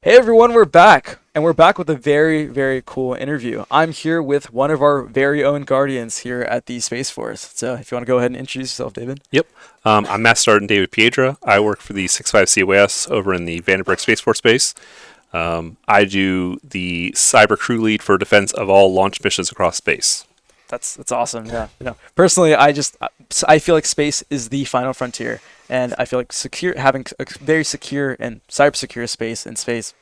Hey everyone, we're back, and we're back with a very, very cool interview. I'm here with one of our very own guardians here at the Space Force. So if you want to go ahead and introduce yourself, David. Yep. I'm Master Sergeant David Piedra. I work for the 65 COS over in the Vandenberg Space Force Base. I do the cyber crew lead for defense of all launch missions across space. That's awesome. Yeah. Personally, I feel like space is the final frontier, and I feel like having a very secure and cyber secure space in space.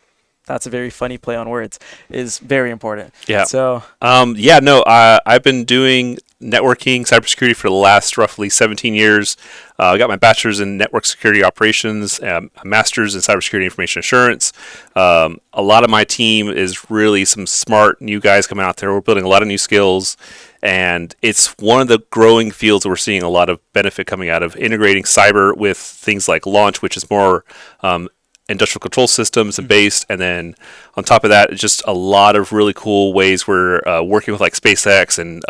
That's a very funny play on words. Is very important. Yeah. So I've been doing networking, cybersecurity for the last roughly 17 years. I got my bachelor's in network security operations, a master's in cybersecurity information assurance. A lot of my team is really some smart new guys coming out there. We're building a lot of new skills, and it's one of the growing fields that we're seeing a lot of benefit coming out of integrating cyber with things like launch, which is more industrial control systems and based, and then on top of that, just a lot of really cool ways we're working with like SpaceX and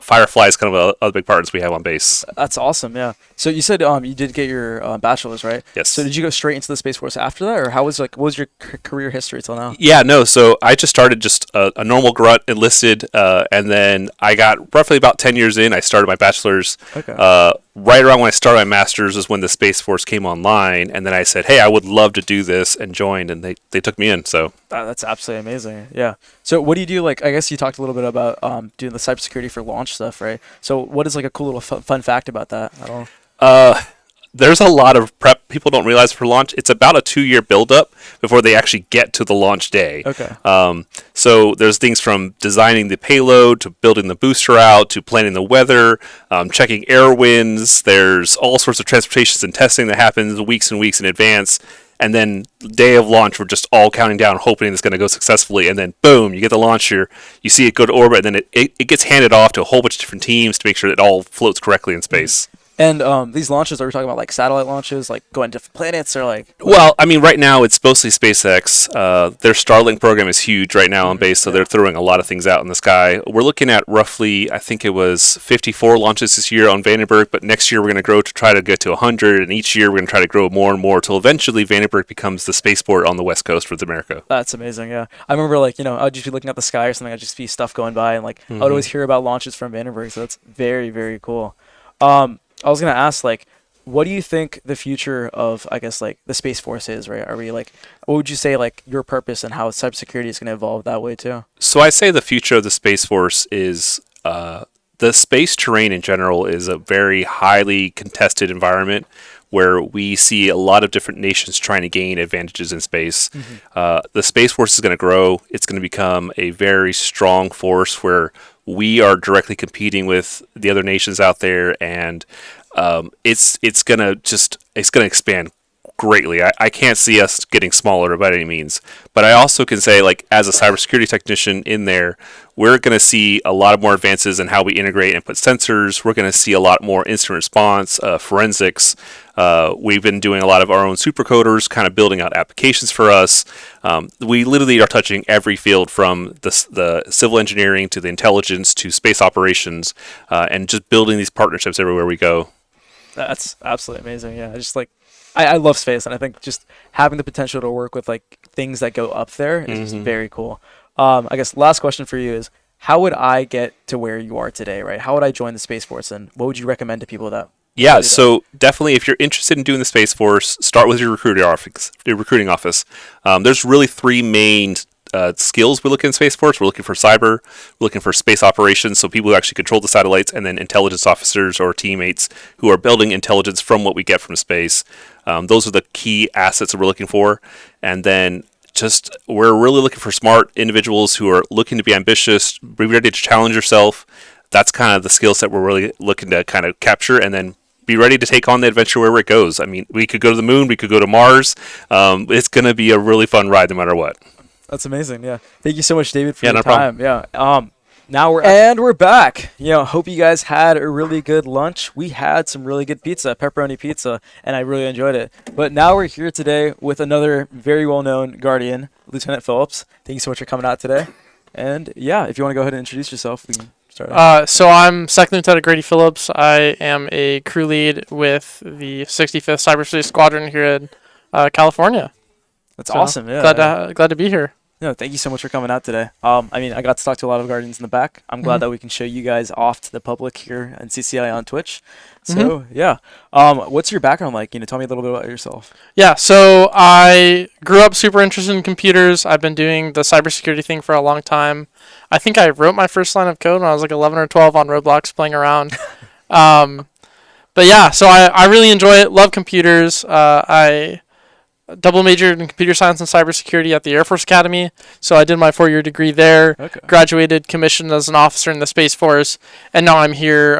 Firefly is kind of a other big partners we have on base. that's awesome. Yeah. So you said you did get your bachelor's, right? Yes. So did you go straight into the Space Force after that, or what was your career history till now? Yeah, no. So I just started just a normal grunt, enlisted, and then I got roughly about 10 years in. I started my bachelor's. Okay. Right around when I started my master's is when the Space Force came online, and then I said, "Hey, I would love to do this," and joined, and they took me in. So That's absolutely amazing. Yeah. So what do you do? Like, I guess you talked a little bit about doing the cybersecurity for launch stuff, right? So what is like a cool little fun fact about that? I don't know. there's a lot of prep people don't realize for launch. It's about a 2-year buildup before they actually get to the launch day. Okay. So there's things from designing the payload to building the booster out to planning the weather, checking air winds. There's all sorts of transportations and testing that happens weeks and weeks in advance. And then day of launch, we're just all counting down, hoping it's going to go successfully. And then boom, you get the launcher, you see it go to orbit, and then it gets handed off to a whole bunch of different teams to make sure that it all floats correctly in space. And these launches, are we talking about like satellite launches, like going to different planets, or like? Well, I mean, right now it's mostly SpaceX. Their Starlink program is huge right now on base, so they're throwing a lot of things out in the sky. We're looking at roughly, I think it was 54 launches this year on Vandenberg, but next year we're going to grow to try to get to 100, and each year we're going to try to grow more and more until eventually Vandenberg becomes the spaceport on the west coast of America. That's amazing. Yeah, I remember like I'd just be looking at the sky or something. I'd just see stuff going by, and like I would always hear about launches from Vandenberg. So that's very, very cool. I was gonna ask, like, what do you think the future of, I guess, like the Space Force is, right? Are we like, what would you say, like, your purpose and how cybersecurity is gonna evolve that way too? So I say the future of the Space Force is the space terrain in general is a very highly contested environment where we see a lot of different nations trying to gain advantages in space. The Space Force is going to grow. It's going to become a very strong force where we are directly competing with the other nations out there, and it's going to expand greatly. I can't see us getting smaller by any means, but I also can say, like, as a cybersecurity technician in there, we're going to see a lot of more advances in how we integrate and put sensors. We're going to see a lot more incident response, forensics. We've been doing a lot of our own supercoders, kind of building out applications for us. We literally are touching every field from the civil engineering to the intelligence to space operations, and just building these partnerships everywhere we go. That's absolutely amazing. Yeah, I just like, I love space, and I think just having the potential to work with like things that go up there is just very cool. I guess last question for you is, how would I get to where you are today, right? How would I join the Space Force, and what would you recommend to people that? Yeah, so definitely, if you're interested in doing the Space Force, start with your recruiting office. There's really three main skills we look in Space Force. We're looking for cyber, we're looking for space operations, so people who actually control the satellites, and then intelligence officers or teammates who are building intelligence from what we get from space. Those are the key assets that we're looking for. And then we're really looking for smart individuals who are looking to be ambitious, be ready to challenge yourself. That's kind of the skill set we're really looking to kind of capture, and then be ready to take on the adventure wherever it goes. I mean, we could go to the moon, we could go to Mars. It's going to be a really fun ride no matter what. That's amazing. Yeah. Thank you so much, David, for your no time. problem. Yeah. Now we're back. Hope you guys had a really good lunch. We had some really good pizza, pepperoni pizza, and I really enjoyed it. But now we're here today with another very well-known Guardian, Lieutenant Phillips. Thank you so much for coming out today. And yeah, if you want to go ahead and introduce yourself, we can start. So I'm Second Lieutenant Grady Phillips. I am a crew lead with the 65th Cyberspace Squadron here in California. That's So, awesome. Yeah. glad to be here. No, thank you so much for coming out today. I mean, I got to talk to a lot of Guardians in the back. I'm glad that we can show you guys off to the public here in CCI on Twitch. So, yeah. What's your background like? Tell me a little bit about yourself. Yeah, so I grew up super interested in computers. I've been doing the cybersecurity thing for a long time. I think I wrote my first line of code when I was like 11 or 12 on Roblox playing around. But yeah, so I really enjoy it. Love computers. I double majored in computer science and cybersecurity at the Air Force Academy. So I did my 4-year degree there, Okay. graduated, commissioned as an officer in the Space Force, and now I'm here,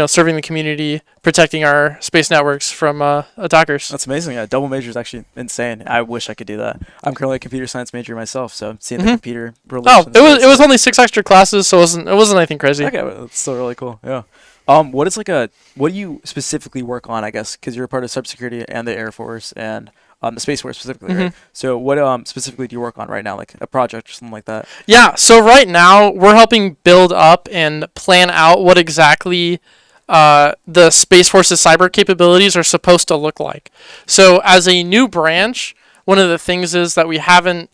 serving the community, protecting our space networks from attackers. That's amazing. Yeah, double major is actually insane. I wish I could do that. I'm currently a computer science major myself, so I'm seeing the computer Oh, relations. it was only 6 extra classes, so it wasn't anything crazy. Okay, but that's still really cool. Yeah. What do you specifically work on? I guess because you're a part of cybersecurity and the Air Force and the Space Force specifically, right? So what specifically do you work on right now, like a project or something like that? Yeah, so right now we're helping build up and plan out what exactly the Space Force's cyber capabilities are supposed to look like. So as a new branch, one of the things is that we haven't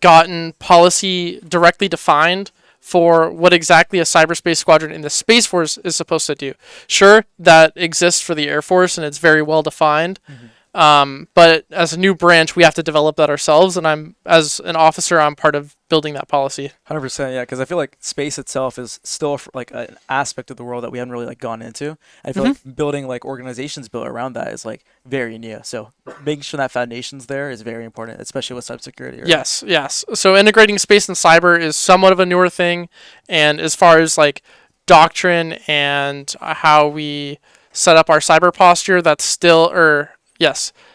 gotten policy directly defined for what exactly a cyberspace squadron in the Space Force is supposed to do. Sure, that exists for the Air Force and it's very well defined. But as a new branch, we have to develop that ourselves, and as an officer, I'm part of building that policy. 100%, yeah, because I feel like space itself is still like an aspect of the world that we haven't really like gone into. I feel like building like organizations built around that is like very new. So making sure that foundation's there is very important, especially with cybersecurity. Right? Yes. So integrating space and cyber is somewhat of a newer thing, and as far as like doctrine and how we set up our cyber posture,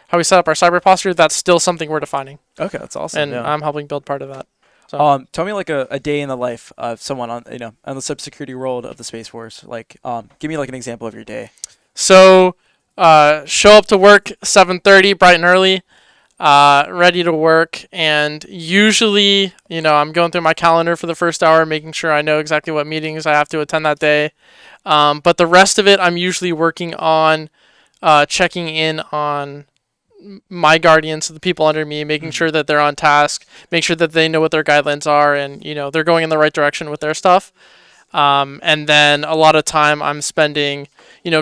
how we set up our cyber posture, that's still something we're defining. Okay, that's awesome. And I'm helping build part of that. So. Tell me like a day in the life of someone on the cybersecurity world of the Space Force. Like, give me like an example of your day. So, show up to work 7:30, bright and early, ready to work, and usually, I'm going through my calendar for the first hour, making sure I know exactly what meetings I have to attend that day. But the rest of it, I'm usually working on checking in on my guardians, the people under me, making sure that they're on task, make sure that they know what their guidelines are, and they're going in the right direction with their stuff. And then a lot of time I'm spending,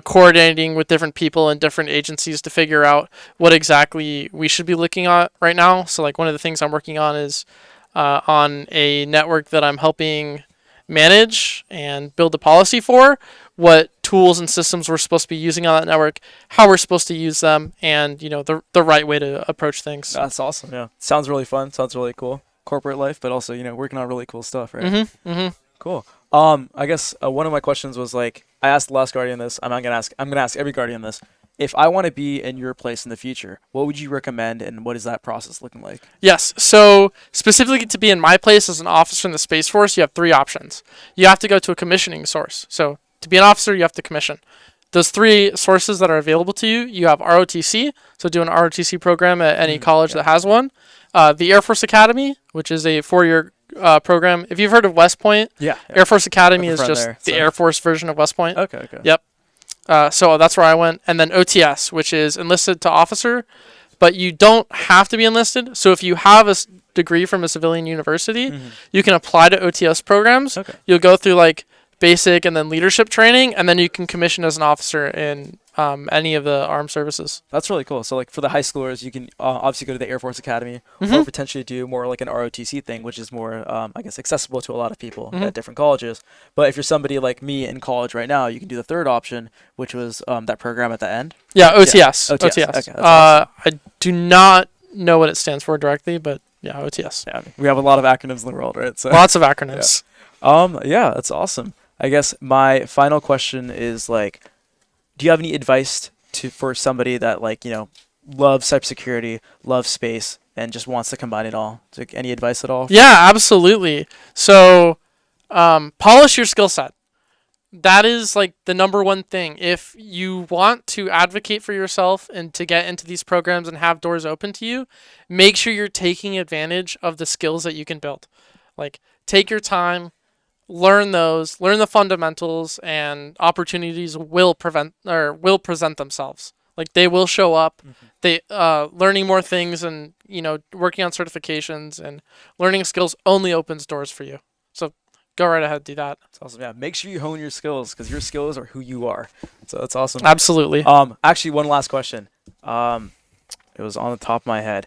coordinating with different people and different agencies to figure out what exactly we should be looking at right now. So like one of the things I'm working on is on a network that I'm helping manage and build a policy for, what tools and systems we're supposed to be using on that network, how we're supposed to use them, and the right way to approach things. That's awesome. Yeah, sounds really fun. Sounds really cool. Corporate life, but also working on really cool stuff, right? Cool. I guess one of my questions was like, I asked the last Guardian this. I'm gonna ask every Guardian this. If I want to be in your place in the future, what would you recommend, and what is that process looking like? Yes, so specifically to be in my place as an officer in the Space Force, you have 3 options. You have to go to a commissioning source. So to be an officer, you have to commission. Those 3 sources that are available to you, you have ROTC, so do an ROTC program at any college that has one. The Air Force Academy, which is a 4-year program. If you've heard of West Point, Air Force Academy is just the Air Force version of West Point. Okay. Yep. So that's where I went. And then OTS, which is enlisted to officer, but you don't have to be enlisted. So if you have a degree from a civilian university, you can apply to OTS programs. Okay. You'll go through like basic and then leadership training, and then you can commission as an officer in any of the armed services. That's really cool. So like for the high schoolers, you can obviously go to the Air Force Academy or potentially do more like an ROTC thing, which is more, I guess, accessible to a lot of people at different colleges. But if you're somebody like me in college right now, you can do the third option, which was that program at the end. Yeah, OTS. OTS. Okay, that's awesome. I do not know what it stands for directly, but yeah, OTS. Yeah, we have a lot of acronyms in the world, right? So lots of acronyms. Yeah, that's awesome. I guess my final question is like, do you have any advice for somebody that loves cybersecurity, loves space, and just wants to combine it all? Like, any advice at all? Yeah, absolutely. So, polish your skill set. That is like the number one thing. If you want to advocate for yourself and to get into these programs and have doors open to you, make sure you're taking advantage of the skills that you can build. Like, take your time. Learn the fundamentals, and opportunities will present themselves. Like they will show up. They learning more things and working on certifications and learning skills only opens doors for you. So go right ahead, do that. That's awesome. Yeah, make sure you hone your skills because your skills are who you are. So that's awesome. Absolutely. Actually, one last question. It was on the top of my head.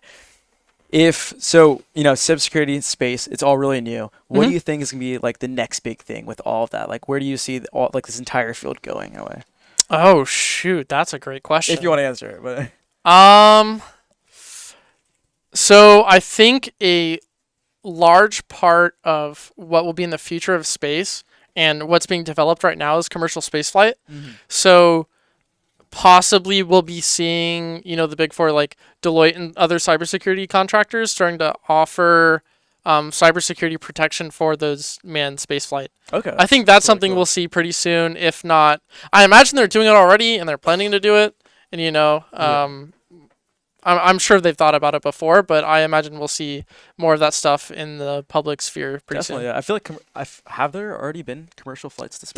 If so, cybersecurity space, it's all really new. What do you think is gonna be like the next big thing with all of that? Like, where do you see all like this entire field going away? Oh shoot, that's a great question. If you want to answer it, but so I think a large part of what will be in the future of space and what's being developed right now is commercial spaceflight. So possibly we'll be seeing, the big four like Deloitte and other cybersecurity contractors starting to offer cybersecurity protection for those manned spaceflight. Okay. I think that's something we'll see pretty soon. If not, I imagine they're doing it already and they're planning to do it. And I'm sure they've thought about it before, but I imagine we'll see more of that stuff in the public sphere pretty Definitely, soon. yeah. I feel like have there already been commercial flights to space?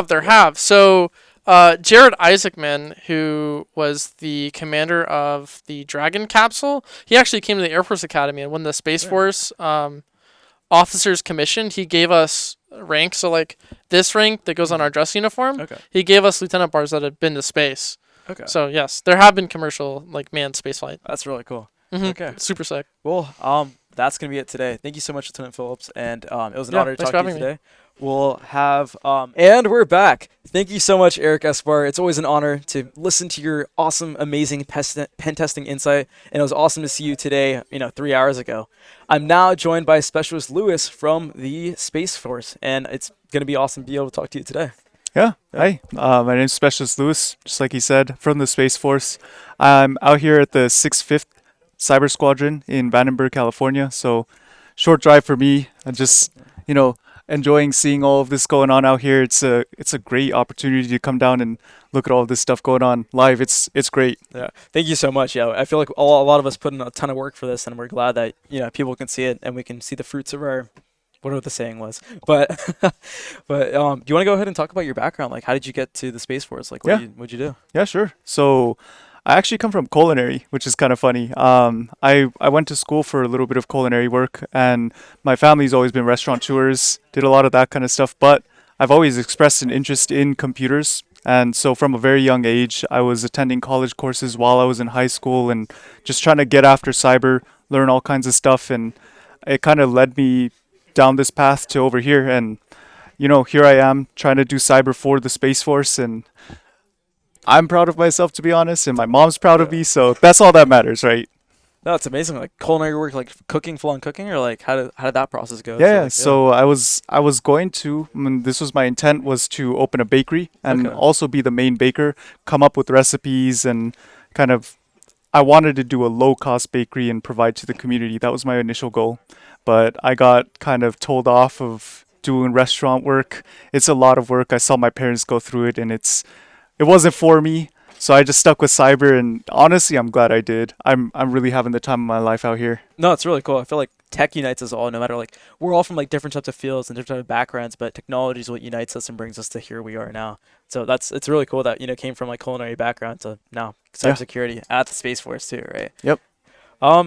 There have. So Jared Isaacman, who was the commander of the Dragon capsule, he actually came to the Air Force Academy, and when the Space Force officers commissioned, he gave us rank. So like this rank that goes on our dress uniform, he gave us lieutenant bars that had been to space. Okay. So yes, there have been commercial like manned spaceflight. That's really cool. Okay. Super sick. Well, that's gonna be it today. Thank you so much, Lieutenant Phillips, and it was an honor to thanks talk for to you having me. today. We'll have and we're back. Thank you so much, Eric Esbar. It's always an honor to listen to your awesome, amazing pen testing insight, and it was awesome to see you today. 3 hours ago. I'm now joined by Specialist Lewis from the Space Force, and it's gonna be awesome to be able to talk to you today. Yeah. Hi. My name's Specialist Lewis, just like he said, from the Space Force. I'm out here at the 6th Cyber Squadron in Vandenberg, California. So, short drive for me. I'm just, enjoying seeing all of this going on out here. It's a great opportunity to come down and look at all of this stuff going on live. It's great. Yeah. Thank you so much. Yeah. I feel like a lot of us put in a ton of work for this, and we're glad that people can see it and we can see the fruits of our. Whatever the saying was, but do you want to go ahead and talk about your background? Like, how did you get to the Space Force? Like, what'd you do? Yeah, sure. So I actually come from culinary, which is kind of funny. I went to school for a little bit of culinary work, and my family's always been restaurateurs, did a lot of that kind of stuff, but I've always expressed an interest in computers. And so from a very young age, I was attending college courses while I was in high school and just trying to get after cyber, learn all kinds of stuff, and it kind of led me down this path to over here, and here I am trying to do cyber for the Space Force, and I'm proud of myself, to be honest, and my mom's proud of me, so that's all that matters, right? No, it's amazing. Like culinary work, like cooking, full-on cooking, or like how did that process go? So I was going to, this was my intent, was to open a bakery and also be the main baker, come up with recipes, and kind of I wanted to do a low-cost bakery and provide to the community. That was my initial goal. But I got kind of told off of doing restaurant work. It's a lot of work. I saw my parents go through it, and it wasn't for me. So I just stuck with cyber, and honestly, I'm glad I did. I'm really having the time of my life out here. No, it's really cool. I feel like tech unites us all, no matter like we're all from like different types of fields and different types of backgrounds, but technology is what unites us and brings us to here we are now. So it's really cool that came from like culinary background to now cybersecurity at the Space Force too, right? Yep.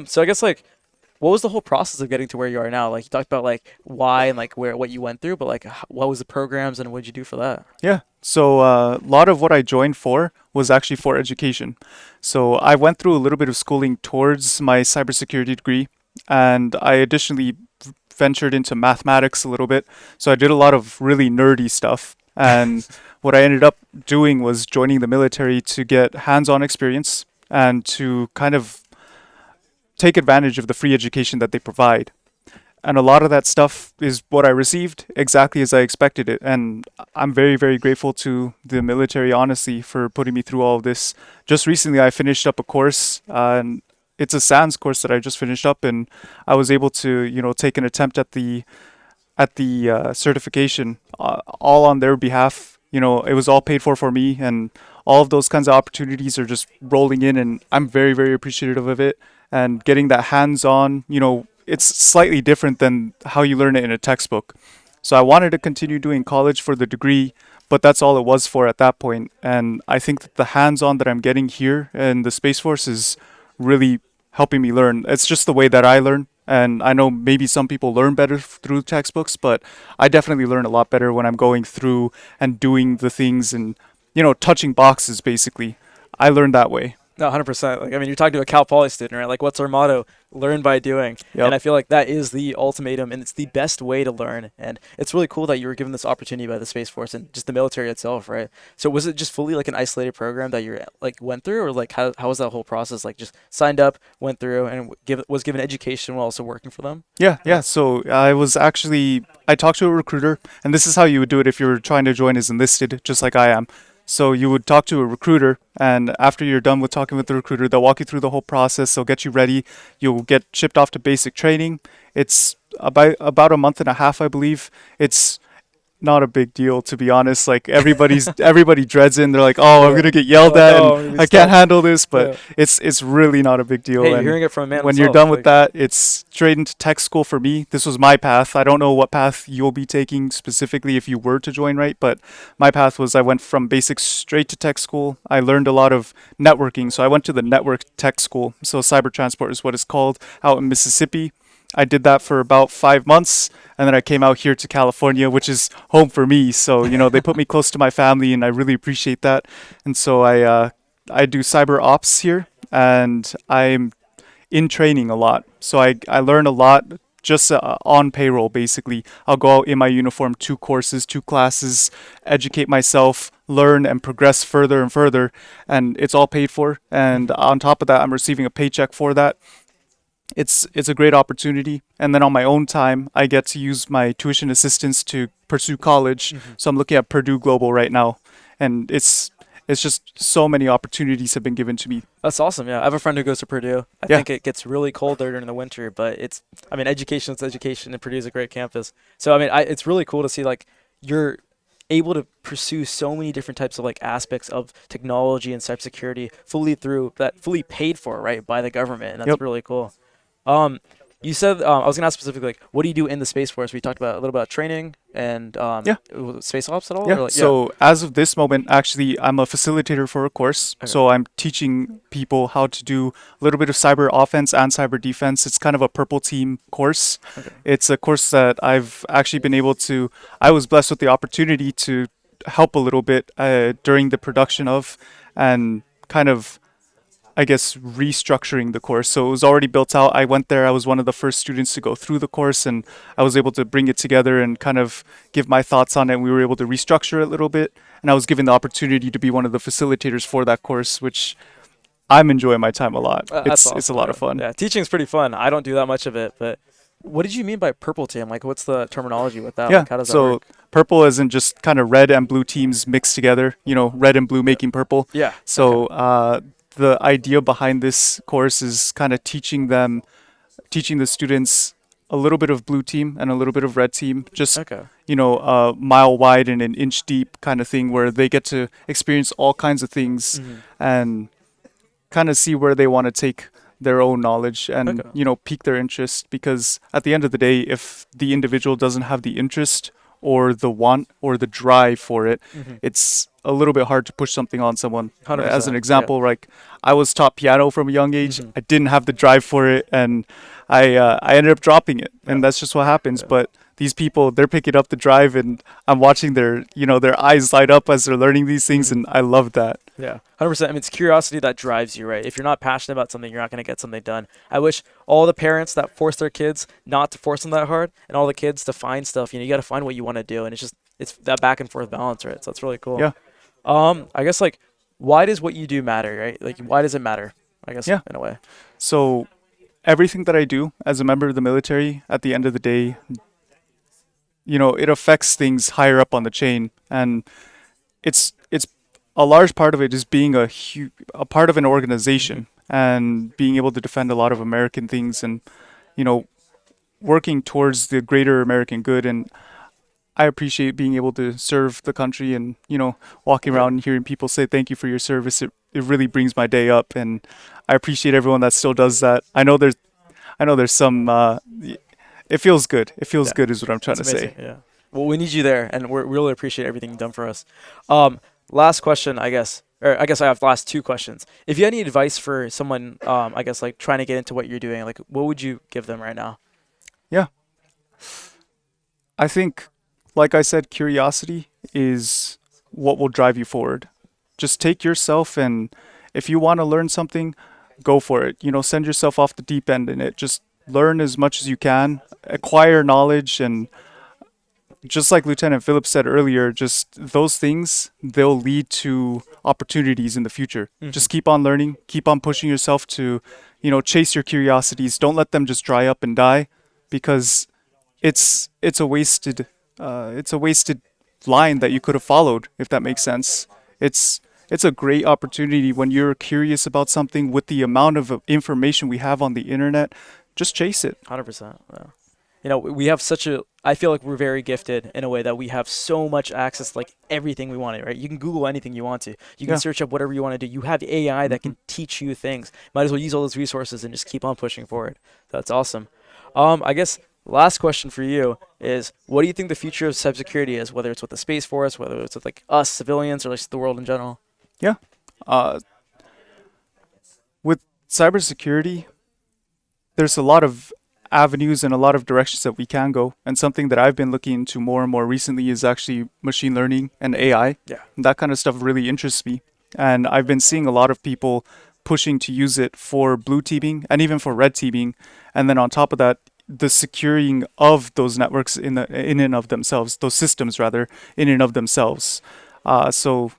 So I guess like, what was the whole process of getting to where you are now? Like you talked about like why and like what you went through, but like what was the programs and what did you do for that? Yeah. So a lot of what I joined for was actually for education. So I went through a little bit of schooling towards my cybersecurity degree, and I additionally ventured into mathematics a little bit. So I did a lot of really nerdy stuff. And what I ended up doing was joining the military to get hands-on experience and to kind of take advantage of the free education that they provide. And a lot of that stuff is what I received exactly as I expected it. And I'm very, very grateful to the military, honestly, for putting me through all of this. Just recently, I finished up a course, and it's a SANS course that I just finished up, and I was able to, take an attempt at the certification, all on their behalf. It was all paid for me, and all of those kinds of opportunities are just rolling in, and I'm very, very appreciative of it. And getting that hands-on, it's slightly different than how you learn it in a textbook. So I wanted to continue doing college for the degree, but that's all it was for at that point. And I think that the hands-on that I'm getting here in the Space Force is really helping me learn. It's just the way that I learn. And I know maybe some people learn better through textbooks, but I definitely learn a lot better when I'm going through and doing the things and, touching boxes basically. I learn that way. No, 100%. Like, I mean, you're talking to a Cal Poly student, right? Like, what's our motto? Learn by doing. Yep. And I feel like that is the ultimatum, and it's the best way to learn. And it's really cool that you were given this opportunity by the Space Force and just the military itself, right? So was it just fully like an isolated program that you like went through, or like how was that whole process? Like, just signed up, went through, and was given education while also working for them? Yeah. So I talked to a recruiter, and this is how you would do it if you're trying to join as enlisted, just like I am. So you would talk to a recruiter, and after you're done with talking with the recruiter, they'll walk you through the whole process. They'll get you ready. You'll get shipped off to basic training. It's about a month and a half, I believe. It's not a big deal, to be honest. Like everybody dreads it. And they're like, "Oh, I'm Yeah. gonna get yelled at, Oh, and I'm gonna be I can't stuck." handle this." But Yeah. it's really not a big deal. Hey, you're And hearing it from a man when you're himself, done with like- that, it's straight into tech school for me. This was my path. I don't know what path you'll be taking specifically if you were to join, right? But my path was I went from basics straight to tech school. I learned a lot of networking. So I went to the network tech school. So cyber transport is what it's called, out in Mississippi. I did that for about 5 months, and then I came out here to California, which is home for me. So they put me close to my family, and I really appreciate that. And so I do cyber ops here, and I'm in training a lot. So I learn a lot just on payroll, basically. I'll go out in my uniform, 2 courses, 2 classes, educate myself, learn and progress further and further, and it's all paid for. And on top of that, I'm receiving a paycheck for that. It's a great opportunity. And then on my own time, I get to use my tuition assistance to pursue college. So I'm looking at Purdue Global right now, and it's just so many opportunities have been given to me. That's awesome. Yeah, I have a friend who goes to Purdue. I Yeah. think it gets really cold there during the winter, but I mean, education is education, and Purdue is a great campus. So I mean, it's really cool to see like you're able to pursue so many different types of like aspects of technology and cybersecurity fully paid for, right, by the government, and that's Yep. really cool. You said I was gonna ask specifically like, what do you do in the Space Force? We talked about a little about training and Yeah. space ops at all. Yeah. Or, like, So as of this moment, actually, I'm a facilitator for a course. Okay. So I'm teaching people how to do a little bit of cyber offense and cyber defense. It's kind of a purple team course. Okay. It's a course that I've actually been able to. I was blessed with the opportunity to help a little bit during the production of, and kind of, I guess, restructuring the course. So it was already built out. I went there. I was one of the first students to go through the course, and I was able to bring it together and kind of give my thoughts on it. We were able to restructure it a little bit, and I was given the opportunity to be one of the facilitators for that course, which I'm enjoying my time a lot. That's It's a awesome, lot yeah. of fun. Yeah, teaching's pretty fun. I don't do that much of it, but what did you mean by purple team? Like, what's the terminology with that? Yeah, Like, how does that so work? purple isn't just kind of red and blue teams mixed together, red and blue making purple. Yeah. So the idea behind this course is kind of teaching the students a little bit of blue team and a little bit of red team, just Okay. a mile wide and an inch deep kind of thing, where they get to experience all kinds of things and kind of see where they want to take their own knowledge and Okay. pique their interest. Because at the end of the day, if the individual doesn't have the interest or the want or the drive for it, it's a little bit hard to push something on someone. 100%, As an yeah. example, like I was taught piano from a young age. I didn't have the drive for it, and I ended up dropping it, and that's just what happens. But these people, they're picking up the drive, and I'm watching their eyes light up as they're learning these things, and I love that. Yeah, 100%. I mean, it's curiosity that drives you, right? If you're not passionate about something, you're not going to get something done. I wish all the parents that force their kids not to force them that hard, and all the kids to find stuff. You got to find what you want to do, and it's that back and forth balance, right? So that's really cool. Yeah. I guess like, why does what you do matter, right? Like, why does it matter? I guess Yeah. in a way. So everything that I do as a member of the military, at the end of the day, it affects things higher up on the chain, and it's a large part of it is being a part of an organization and being able to defend a lot of American things, and working towards the greater American good. And I appreciate being able to serve the country, and walking around and hearing people say thank you for your service. It really brings my day up, and I appreciate everyone that still does that. I know there's some. It feels good. It feels Yeah. good is what I'm trying It's to amazing. say. Yeah. Well, we need you there, and we really appreciate everything you've done for us. Last question, I guess, or I guess I have the last two questions. If you had any advice for someone, I guess like trying to get into what you're doing, like what would you give them right now? Yeah. I think, like I said, curiosity is what will drive you forward. Just take yourself, and if you want to learn something, go for it. Send yourself off the deep end in it. Just learn as much as you can, acquire knowledge, and just like Lieutenant Phillips said earlier, just those things, they'll lead to opportunities in the future. Just keep on learning, keep on pushing yourself to, chase your curiosities. Don't let them just dry up and die, because it's a wasted line that you could have followed, if that makes sense. It's a great opportunity when you're curious about something. With the amount of information we have on the internet, just chase it. 100%. Yeah. We have I feel like we're very gifted in a way that we have so much access to like everything we want to, right? You can Google anything you want to. You can search up whatever you want to do. You have AI that can teach you things. Might as well use all those resources and just keep on pushing forward. That's awesome. I guess last question for you is, what do you think the future of cybersecurity is, whether it's with the Space Force, whether it's with like us civilians, or like the world in general? Yeah. With cybersecurity, there's a lot of avenues and a lot of directions that we can go. And something that I've been looking into more and more recently is actually machine learning and AI. Yeah. That kind of stuff really interests me. And I've been seeing a lot of people pushing to use it for blue teaming and even for red teaming. And then on top of that, the securing of those networks in and of themselves, those systems rather, in and of themselves. So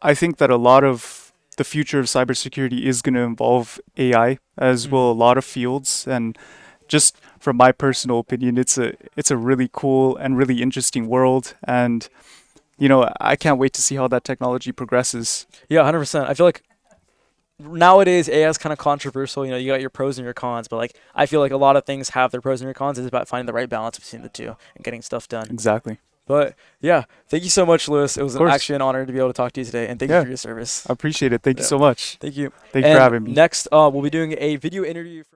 I think that a lot of the future of cybersecurity is going to involve AI, as will a lot of fields. And just from my personal opinion, it's a really cool and really interesting world. And I can't wait to see how that technology progresses. Yeah, 100%. I feel like nowadays AI is kind of controversial. You got your pros and your cons, but like I feel like a lot of things have their pros and their cons. It's about finding the right balance between the two and getting stuff done. Exactly. But yeah, thank you so much, Lewis. It was course. actually an honor to be able to talk to you today, and thank you for your service. I appreciate it. Thank you so much. Thank you. Thank you for having me. Next, we'll be doing a video interview.